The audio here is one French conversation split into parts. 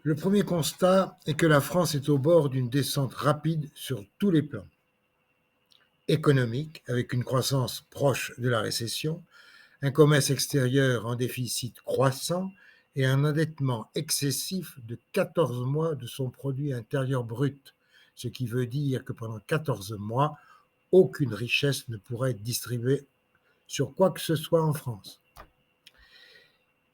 Le premier constat est que la France est au bord d'une descente rapide sur tous les plans. Économique, avec une croissance proche de la récession, un commerce extérieur en déficit croissant et un endettement excessif de 14 mois de son produit intérieur brut, ce qui veut dire que pendant 14 mois, aucune richesse ne pourra être distribuée sur quoi que ce soit en France.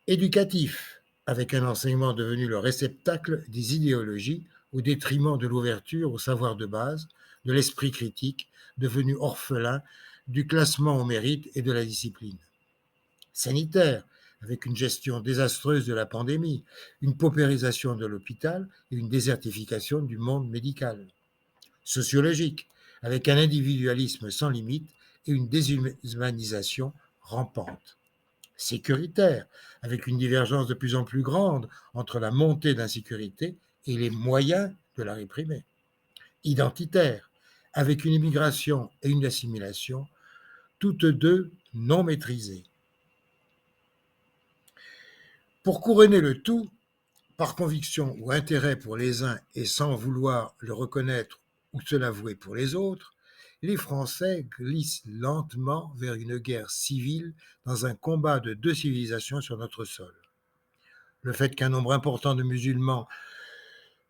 Éducatif, avec un enseignement devenu le réceptacle des idéologies au détriment de l'ouverture au savoir de base, de l'esprit critique, devenu orphelin du classement au mérite et de la discipline. Sanitaire, avec une gestion désastreuse de la pandémie, une paupérisation de l'hôpital et une désertification du monde médical. Sociologique, avec un individualisme sans limite et une déshumanisation rampante. Sécuritaire, avec une divergence de plus en plus grande entre la montée d'insécurité et les moyens de la réprimer. Identitaire, avec une immigration et une assimilation, toutes deux non maîtrisées. Pour couronner le tout, par conviction ou intérêt pour les uns et sans vouloir le reconnaître ou se l'avouer pour les autres, les Français glissent lentement vers une guerre civile dans un combat de deux civilisations sur notre sol. Le fait qu'un nombre important de musulmans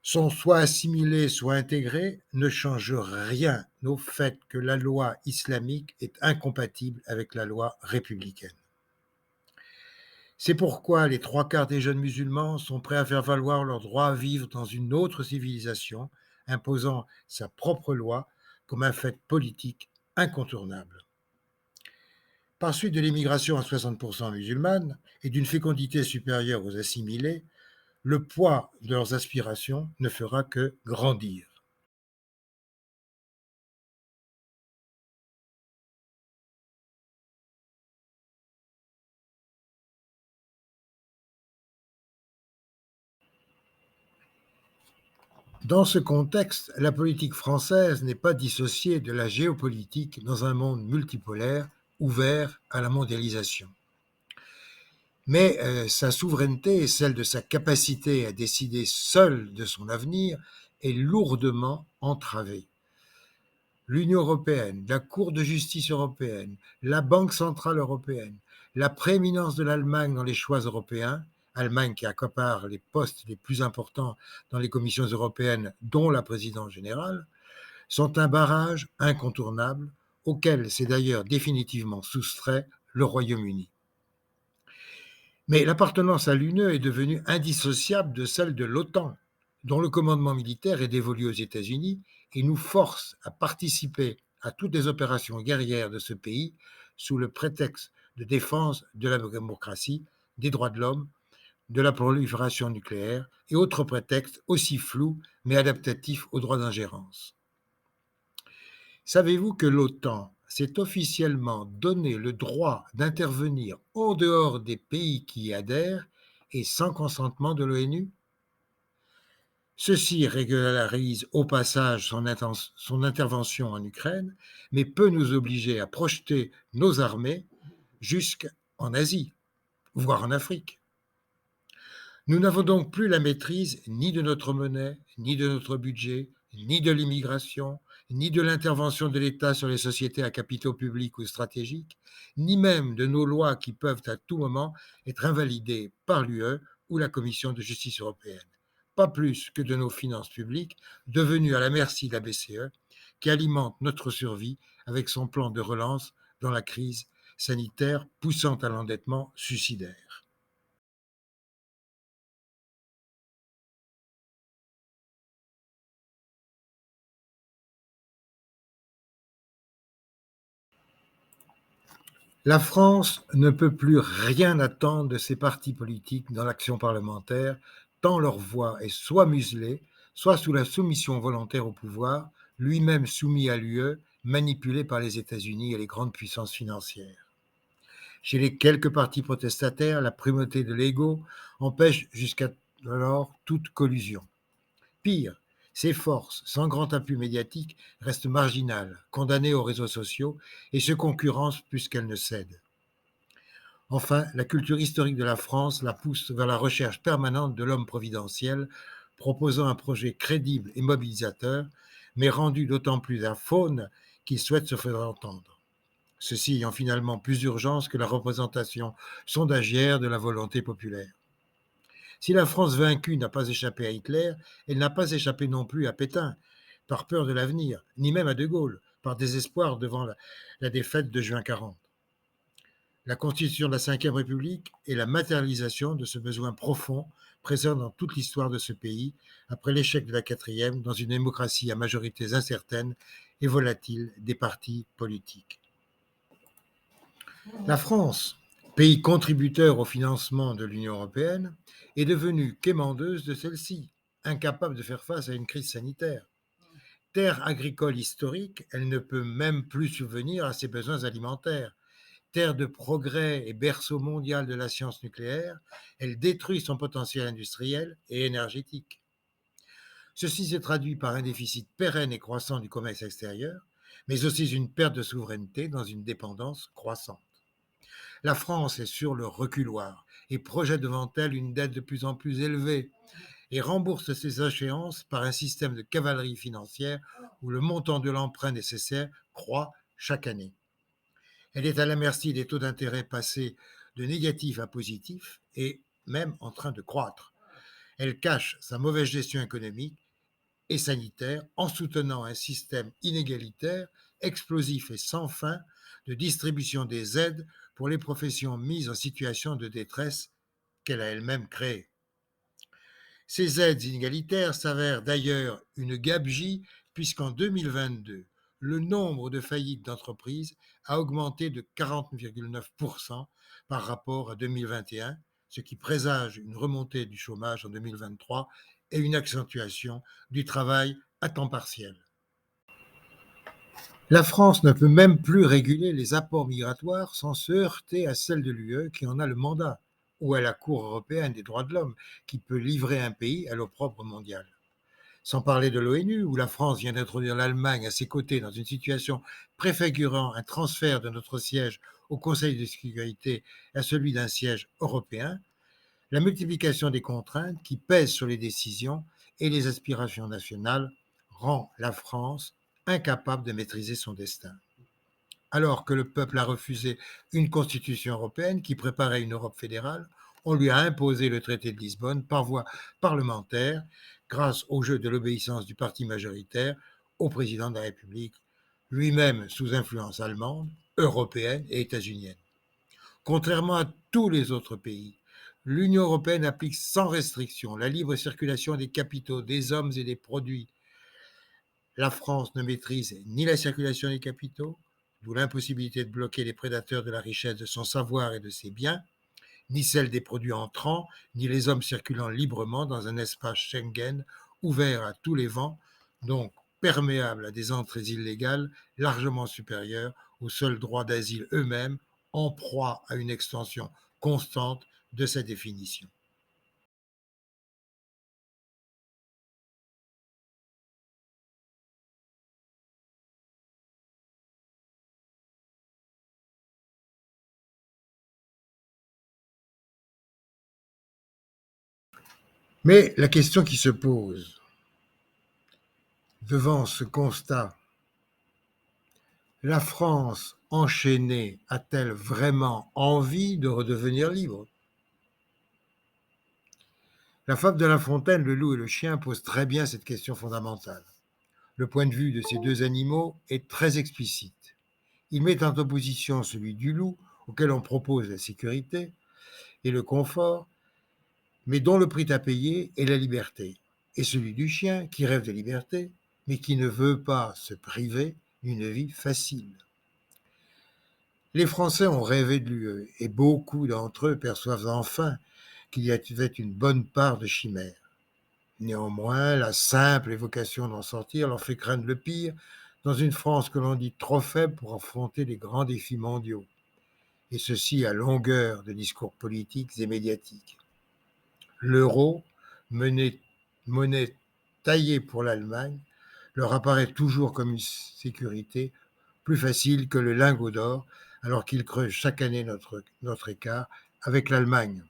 sont soit assimilés, soit intégrés, ne change rien au fait que la loi islamique est incompatible avec la loi républicaine. C'est pourquoi les trois quarts des jeunes musulmans sont prêts à faire valoir leur droit à vivre dans une autre civilisation, imposant sa propre loi comme un fait politique incontournable. Par suite de l'immigration à 60% musulmane et d'une fécondité supérieure aux assimilés, le poids de leurs aspirations ne fera que grandir. Dans ce contexte, la politique française n'est pas dissociée de la géopolitique dans un monde multipolaire ouvert à la mondialisation. Mais sa souveraineté et celle de sa capacité à décider seule de son avenir est lourdement entravée. L'Union européenne, la Cour de justice européenne, la Banque centrale européenne, la prééminence de l'Allemagne dans les choix européens, Allemagne qui accapare les postes les plus importants dans les commissions européennes, dont la présidence générale, sont un barrage incontournable auquel s'est d'ailleurs définitivement soustrait le Royaume-Uni. Mais l'appartenance à l'UNE est devenue indissociable de celle de l'OTAN, dont le commandement militaire est dévolu aux États-Unis et nous force à participer à toutes les opérations guerrières de ce pays sous le prétexte de défense de la démocratie, des droits de l'homme, de la prolifération nucléaire et autres prétextes aussi flous mais adaptatifs aux droits d'ingérence. Savez-vous que l'OTAN s'est officiellement donné le droit d'intervenir en dehors des pays qui y adhèrent et sans consentement de l'ONU? Ceci régularise au passage son intervention en Ukraine, mais peut nous obliger à projeter nos armées jusqu'en Asie, voire en Afrique. Nous n'avons donc plus la maîtrise ni de notre monnaie, ni de notre budget, ni de l'immigration, ni de l'intervention de l'État sur les sociétés à capitaux publics ou stratégiques, ni même de nos lois qui peuvent à tout moment être invalidées par l'UE ou la Commission de justice européenne. Pas plus que de nos finances publiques, devenues à la merci de la BCE, qui alimente notre survie avec son plan de relance dans la crise sanitaire poussant à l'endettement suicidaire. La France ne peut plus rien attendre de ses partis politiques dans l'action parlementaire, tant leur voix est soit muselée, soit sous la soumission volontaire au pouvoir, lui-même soumis à l'UE, manipulé par les États-Unis et les grandes puissances financières. Chez les quelques partis protestataires, la primauté de l'ego empêche jusqu'alors toute collusion. Pire, ces forces, sans grand appui médiatique, restent marginales, condamnées aux réseaux sociaux et se concurrencent plus qu'elles ne cèdent. Enfin, la culture historique de la France la pousse vers la recherche permanente de l'homme providentiel, proposant un projet crédible et mobilisateur, mais rendu d'autant plus aphone qu'il souhaite se faire entendre. Ceci ayant finalement plus d'urgence que la représentation sondagière de la volonté populaire. Si la France vaincue n'a pas échappé à Hitler, elle n'a pas échappé non plus à Pétain, par peur de l'avenir, ni même à De Gaulle, par désespoir devant la défaite de juin 40. La constitution de la Ve République est la matérialisation de ce besoin profond présent dans toute l'histoire de ce pays, après l'échec de la quatrième, dans une démocratie à majorités incertaines et volatiles des partis politiques. La France, pays contributeur au financement de l'Union européenne, est devenue quémandeuse de celle-ci, incapable de faire face à une crise sanitaire. Terre agricole historique, elle ne peut même plus subvenir à ses besoins alimentaires. Terre de progrès et berceau mondial de la science nucléaire, elle détruit son potentiel industriel et énergétique. Ceci se traduit par un déficit pérenne et croissant du commerce extérieur, mais aussi une perte de souveraineté dans une dépendance croissante. La France est sur le reculoir et projette devant elle une dette de plus en plus élevée et rembourse ses échéances par un système de cavalerie financière où le montant de l'emprunt nécessaire croît chaque année. Elle est à la merci des taux d'intérêt passés de négatifs à positifs et même en train de croître. Elle cache sa mauvaise gestion économique et sanitaire en soutenant un système inégalitaire, explosif et sans fin de distribution des aides pour les professions mises en situation de détresse qu'elle a elle-même créée. Ces aides inégalitaires s'avèrent d'ailleurs une gabegie puisqu'en 2022, le nombre de faillites d'entreprises a augmenté de 40,9% par rapport à 2021, ce qui présage une remontée du chômage en 2023 et une accentuation du travail à temps partiel. La France ne peut même plus réguler les apports migratoires sans se heurter à celle de l'UE qui en a le mandat, ou à la Cour européenne des droits de l'homme qui peut livrer un pays à l'opprobre mondial. Sans parler de l'ONU, où la France vient d'introduire l'Allemagne à ses côtés dans une situation préfigurant un transfert de notre siège au Conseil de sécurité à celui d'un siège européen, la multiplication des contraintes qui pèsent sur les décisions et les aspirations nationales rend la France incapable de maîtriser son destin. Alors que le peuple a refusé une constitution européenne qui préparait une Europe fédérale, on lui a imposé le traité de Lisbonne par voie parlementaire grâce au jeu de l'obéissance du parti majoritaire au président de la République, lui-même sous influence allemande, européenne et états-unienne. Contrairement à tous les autres pays, l'Union européenne applique sans restriction la libre circulation des capitaux, des hommes et des produits. La France ne maîtrise ni la circulation des capitaux, d'où l'impossibilité de bloquer les prédateurs de la richesse de son savoir et de ses biens, ni celle des produits entrants, ni les hommes circulant librement dans un espace Schengen ouvert à tous les vents, donc perméable à des entrées illégales largement supérieures aux seuls droits d'asile eux-mêmes, en proie à une extension constante de sa définition. Mais la question qui se pose devant ce constat, la France enchaînée a-t-elle vraiment envie de redevenir libre? La fable de La Fontaine, le loup et le chien, pose très bien cette question fondamentale. Le point de vue de ces deux animaux est très explicite. Il met en opposition celui du loup, auquel on propose la sécurité et le confort, mais dont le prix à payer est la liberté, et celui du chien, qui rêve de liberté, mais qui ne veut pas se priver d'une vie facile. Les Français ont rêvé de l'UE, et beaucoup d'entre eux perçoivent enfin qu'il y avait une bonne part de chimère. Néanmoins, la simple évocation d'en sortir leur fait craindre le pire dans une France que l'on dit trop faible pour affronter les grands défis mondiaux, et ceci à longueur de discours politiques et médiatiques. L'euro, monnaie taillée pour l'Allemagne, leur apparaît toujours comme une sécurité plus facile que le lingot d'or alors qu'il creuse chaque année notre écart avec l'Allemagne.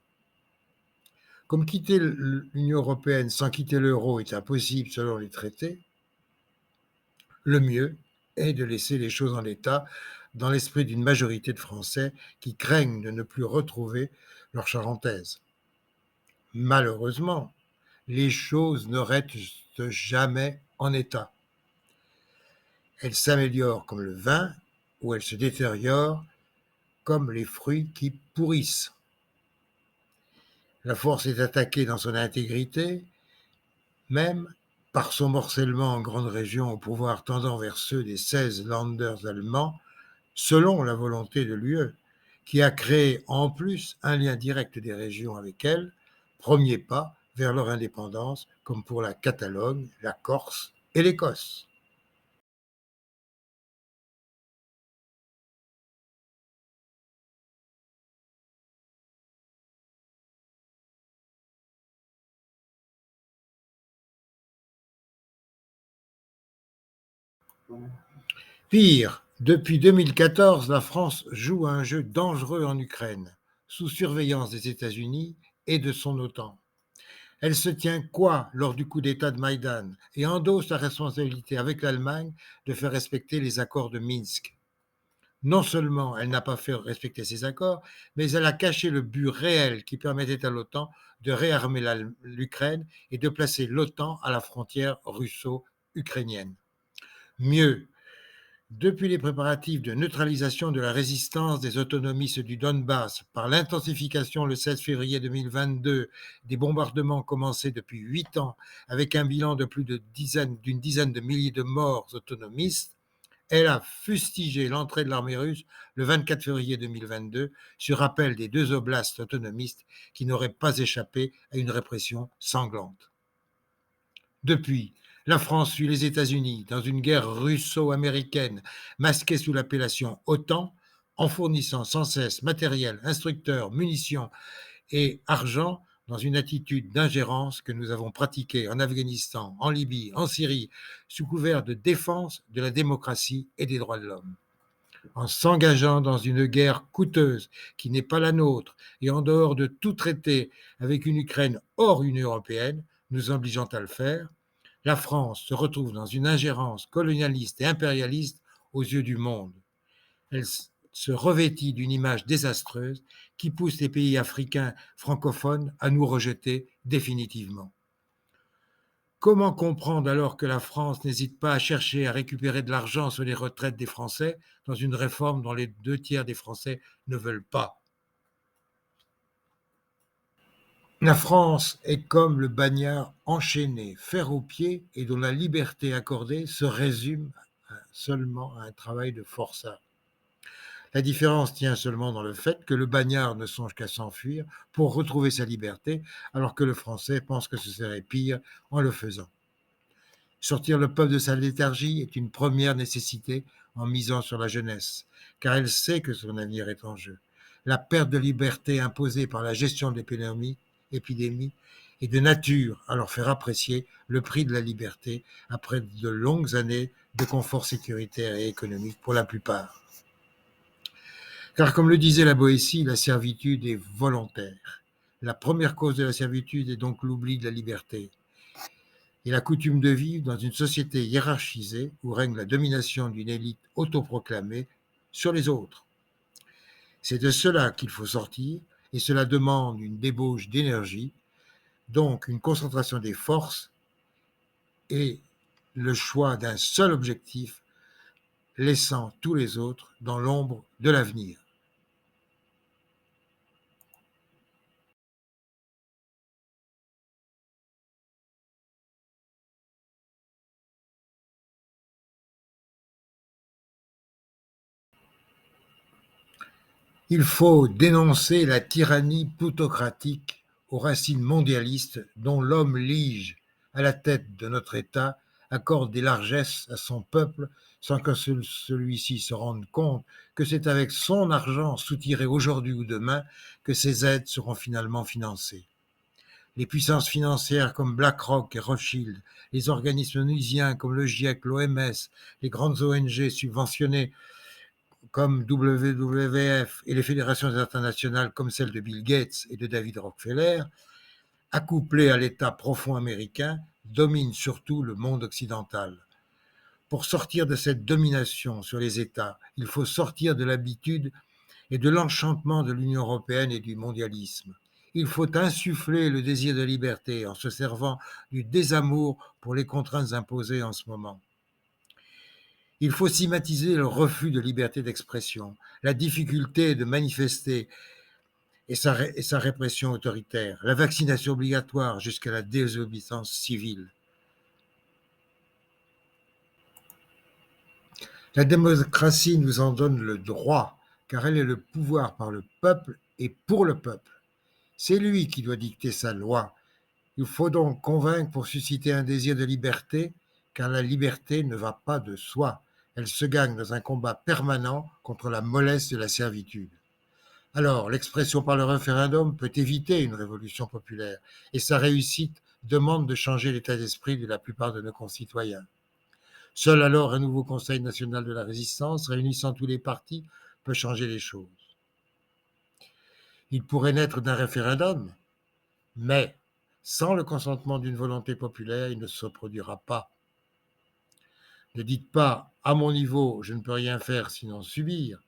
Comme quitter l'Union européenne sans quitter l'euro est impossible selon les traités, le mieux est de laisser les choses en l'état dans l'esprit d'une majorité de Français qui craignent de ne plus retrouver leur charentaise. Malheureusement, les choses ne restent jamais en état. Elles s'améliorent comme le vin ou elles se détériorent comme les fruits qui pourrissent. La force est attaquée dans son intégrité, même par son morcellement en grandes régions au pouvoir tendant vers ceux des 16 Länders allemands, selon la volonté de l'UE, qui a créé en plus un lien direct des régions avec elle, premier pas vers leur indépendance, comme pour la Catalogne, la Corse et l'Écosse. Pire, depuis 2014, la France joue un jeu dangereux en Ukraine, sous surveillance des États-Unis et de son OTAN. Elle se tient quoi lors du coup d'État de Maïdan et endosse la responsabilité avec l'Allemagne de faire respecter les accords de Minsk. Non seulement elle n'a pas fait respecter ces accords, mais elle a caché le but réel qui permettait à l'OTAN de réarmer l'Ukraine et de placer l'OTAN à la frontière russo-ukrainienne. Mieux, depuis les préparatifs de neutralisation de la résistance des autonomistes du Donbass par l'intensification le 16 février 2022 des bombardements commencés depuis 8 ans avec un bilan de plus d'une dizaine de milliers de morts autonomistes, elle a fustigé l'entrée de l'armée russe le 24 février 2022 sur appel des deux oblasts autonomistes qui n'auraient pas échappé à une répression sanglante. Depuis, la France suit les États-Unis dans une guerre russo-américaine masquée sous l'appellation OTAN, en fournissant sans cesse matériel, instructeurs, munitions et argent dans une attitude d'ingérence que nous avons pratiquée en Afghanistan, en Libye, en Syrie, sous couvert de défense de la démocratie et des droits de l'homme. En s'engageant dans une guerre coûteuse qui n'est pas la nôtre et en dehors de tout traité avec une Ukraine hors Union européenne, nous obligeant à le faire, la France se retrouve dans une ingérence colonialiste et impérialiste aux yeux du monde. Elle se revêtit d'une image désastreuse qui pousse les pays africains francophones à nous rejeter définitivement. Comment comprendre alors que la France n'hésite pas à chercher à récupérer de l'argent sur les retraites des Français dans une réforme dont les 2 tiers des Français ne veulent pas? La France est comme le bagnard enchaîné, fer aux pieds, et dont la liberté accordée se résume seulement à un travail de forçat. La différence tient seulement dans le fait que le bagnard ne songe qu'à s'enfuir pour retrouver sa liberté, alors que le Français pense que ce serait pire en le faisant. Sortir le peuple de sa léthargie est une première nécessité en misant sur la jeunesse, car elle sait que son avenir est en jeu. La perte de liberté imposée par la gestion de l'épidémie est de nature à leur faire apprécier le prix de la liberté après de longues années de confort sécuritaire et économique pour la plupart. Car comme le disait la Boétie, la servitude est volontaire. La première cause de la servitude est donc l'oubli de la liberté et la coutume de vivre dans une société hiérarchisée où règne la domination d'une élite autoproclamée sur les autres. C'est de cela qu'il faut sortir et cela demande une débauche d'énergie, donc une concentration des forces et le choix d'un seul objectif, laissant tous les autres dans l'ombre de l'avenir. Il faut dénoncer la tyrannie plutocratique aux racines mondialistes dont l'homme lige à la tête de notre État accorde des largesses à son peuple sans que celui-ci se rende compte que c'est avec son argent soutiré aujourd'hui ou demain que ces aides seront finalement financées. Les puissances financières comme BlackRock et Rothschild, les organismes onusiens comme le GIEC, l'OMS, les grandes ONG subventionnées comme WWF et les fédérations internationales comme celle de Bill Gates et de David Rockefeller, accouplées à l'État profond américain, dominent surtout le monde occidental. Pour sortir de cette domination sur les États, il faut sortir de l'habitude et de l'enchantement de l'Union européenne et du mondialisme. Il faut insuffler le désir de liberté en se servant du désamour pour les contraintes imposées en ce moment. Il faut stigmatiser le refus de liberté d'expression, la difficulté de manifester et sa répression autoritaire, la vaccination obligatoire jusqu'à la désobéissance civile. La démocratie nous en donne le droit, car elle est le pouvoir par le peuple et pour le peuple. C'est lui qui doit dicter sa loi. Il faut donc convaincre pour susciter un désir de liberté, car la liberté ne va pas de soi. Elle se gagne dans un combat permanent contre la mollesse de la servitude. Alors, l'expression par le référendum peut éviter une révolution populaire, et sa réussite demande de changer l'état d'esprit de la plupart de nos concitoyens. Seul alors un nouveau Conseil national de la résistance, réunissant tous les partis, peut changer les choses. Il pourrait naître d'un référendum, mais sans le consentement d'une volonté populaire, il ne se produira pas. Ne dites pas, à mon niveau, je ne peux rien faire sinon subir.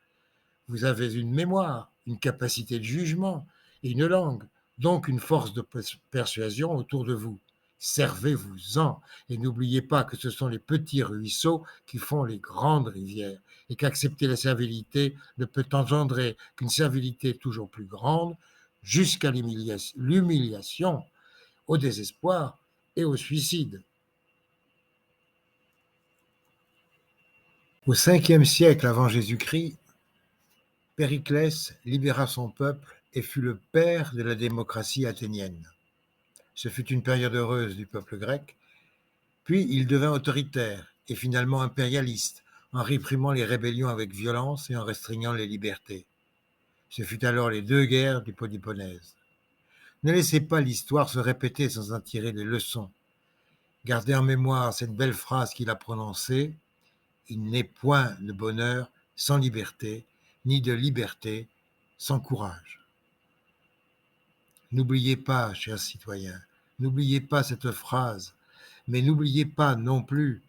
Vous avez une mémoire, une capacité de jugement et une langue, donc une force de persuasion autour de vous. Servez-vous-en et n'oubliez pas que ce sont les petits ruisseaux qui font les grandes rivières et qu'accepter la servilité ne peut engendrer qu'une servilité toujours plus grande jusqu'à l'humiliation, au désespoir et au suicide. Au 5e siècle avant Jésus-Christ, Périclès libéra son peuple et fut le père de la démocratie athénienne. Ce fut une période heureuse du peuple grec, puis il devint autoritaire et finalement impérialiste en réprimant les rébellions avec violence et en restreignant les libertés. Ce fut alors les 2 guerres du Péloponnèse. Ne laissez pas l'histoire se répéter sans en tirer des leçons. Gardez en mémoire cette belle phrase qu'il a prononcée: « Il n'est point de bonheur sans liberté, ni de liberté sans courage. » N'oubliez pas, chers citoyens, n'oubliez pas cette phrase, mais n'oubliez pas non plus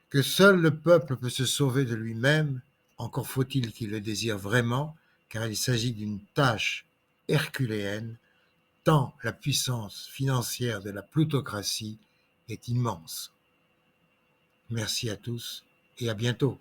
que seul le peuple peut se sauver de lui-même, encore faut-il qu'il le désire vraiment, car il s'agit d'une tâche herculéenne, tant la puissance financière de la plutocratie est immense. Merci à tous et à bientôt.